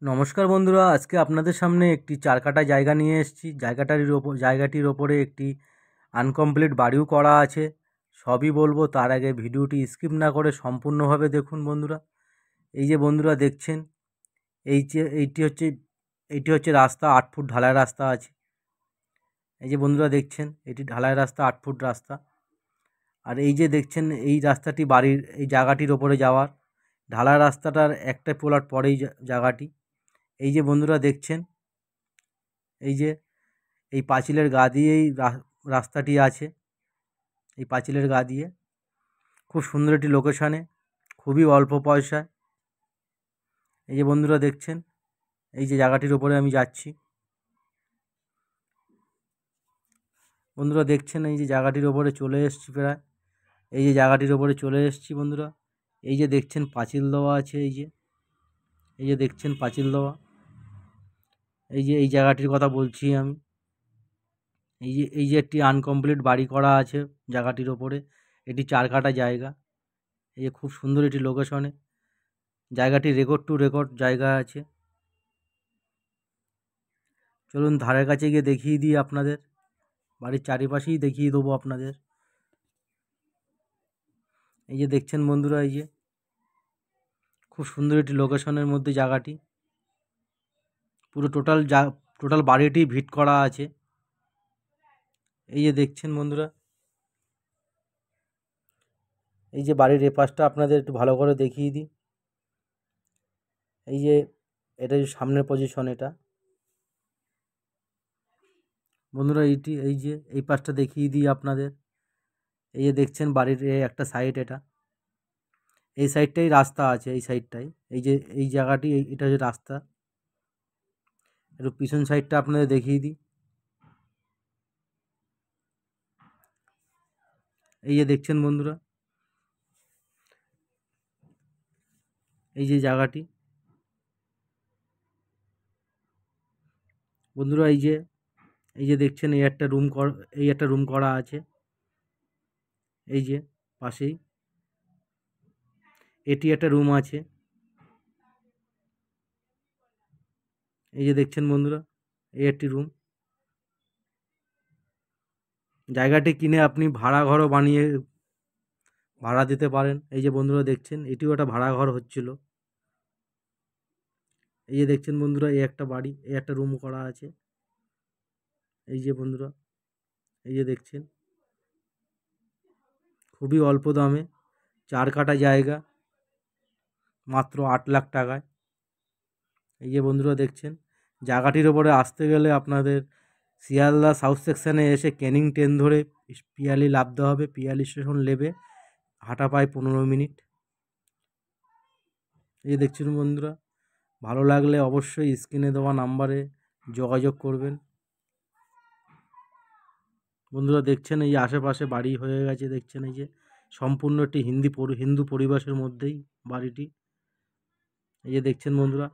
নমস্কার বন্ধুরা, আজকে আপনাদের সামনে একটি চারকাঠা জায়গা নিয়ে এসেছি। জায়গাটির ওপরে একটি আনকমপ্লিট বাড়িও করা আছে। সবই বলবো, তার আগে ভিডিওটি স্কিপ না করে সম্পূর্ণভাবে দেখুন বন্ধুরা। এই যে বন্ধুরা দেখছেন, এই যে এইটি হচ্ছে রাস্তা, 8 ফুট ঢালাই রাস্তা আছে। এই যে বন্ধুরা দেখছেন, এটি ঢালাই রাস্তা, 8 ফুট রাস্তা। আর এই যে দেখছেন, এই রাস্তাটি বাড়ির এই জায়গাটির ওপরে যাওয়ার। ঢালাই রাস্তাটার একটা প্লট পরেই জায়গাটি। এই যে বন্ধুরা দেখছেন, এই যে এই পাঁচিলের গা দিয়েই রাস্তাটি আছে। এই পাঁচিলের গা দিয়ে খুব সুন্দর একটি লোকেশানে, খুবই অল্প পয়সায়। এই যে বন্ধুরা দেখছেন, এই যে জায়গাটির ওপরে আমি যাচ্ছি। বন্ধুরা দেখছেন, এই যে জায়গাটির ওপরে চলে এসেছি প্রায়। এই যে জায়গাটির ওপরে চলে এসেছি বন্ধুরা। এই যে দেখছেন পাঁচিল দেওয়া আছে। এই যে দেখছেন পাঁচিল দেওয়া। এই যে এই জায়গাটির কথা বলছি আমি। এই যে একটি আনকমপ্লিট বাড়ি করা আছে জায়গাটির ওপরে। এটি 4 কাঠা জায়গা। এই যে খুব সুন্দর একটি লোকেশনে জায়গাটি, রেকর্ড টু রেকর্ড জায়গা আছে। চলুন ধারের কাছে গিয়ে দেখিয়ে দিই আপনাদের, বাড়ির চারিপাশেই দেখিয়ে দেবো আপনাদের। এই যে দেখছেন বন্ধুরা, এই যে খুব সুন্দর একটি লোকেশনের মধ্যে জায়গাটি। পুরো টোটাল বাড়িটি ভিট করা আছে। এই যে দেখছেন বন্ধুরা, এই যে বাড়ির এপাশটা আপনাদের একটু ভালো করে দেখিয়ে দিই। এই যে এটা যে সামনের পজিশন, এটা বন্ধুরা এই যে এই পাশটা দেখিয়ে দিই আপনাদের। এই যে দেখছেন বাড়ির একটা সাইড, এই সাইডটাই রাস্তা আছে। এই সাইডটাই, এই যে এই জায়গাটি, এটা হচ্ছে রাস্তা। একটু পিছন সাইডটা আপনাদের দেখিয়ে দিই। এই যে দেখছেন বন্ধুরা, এই যে জায়গাটি বন্ধুরা, এই যে দেখছেন, এই একটা রুম করা আছে। এই যে পাশেই এটি একটা রুম আছে। এই যে দেখছেন বন্ধুরা, এই একটি রুম। জায়গাটি কিনে আপনি ভাড়া ঘরও বানিয়ে ভাড়া দিতে পারেন। এই যে বন্ধুরা দেখছেন, এটিও একটা ভাড়া ঘর হচ্ছিল। এই যে দেখছেন বন্ধুরা, এই একটা বাড়ি, এই একটা রুম করা আছে। এই যে বন্ধুরা, এই যে দেখছেন, খুবই অল্প দামে 4 কাঠা জায়গা, মাত্র 8 লাখ টাকায়। এই যে বন্ধুরা দেখছেন, জায়গাটির ওপরে আসতে গেলে আপনাদের শিয়ালদা সাউথ সেকশানে এসে ক্যানিং ট্রেন ধরে পিয়ালি নামতে হবে। পিয়ালি স্টেশন নেমে হাঁটা পায় 15 মিনিট। এই যে দেখছেন বন্ধুরা, ভালো লাগলে অবশ্যই স্ক্রিনে দেওয়া নাম্বারে যোগাযোগ করবেন। বন্ধুরা দেখছেন, এই আশেপাশে বাড়ি হয়ে গেছে। দেখছেন, এই যে সম্পূর্ণ একটি হিন্দু পরিবেশের মধ্যেই বাড়িটি। এই যে দেখছেন বন্ধুরা,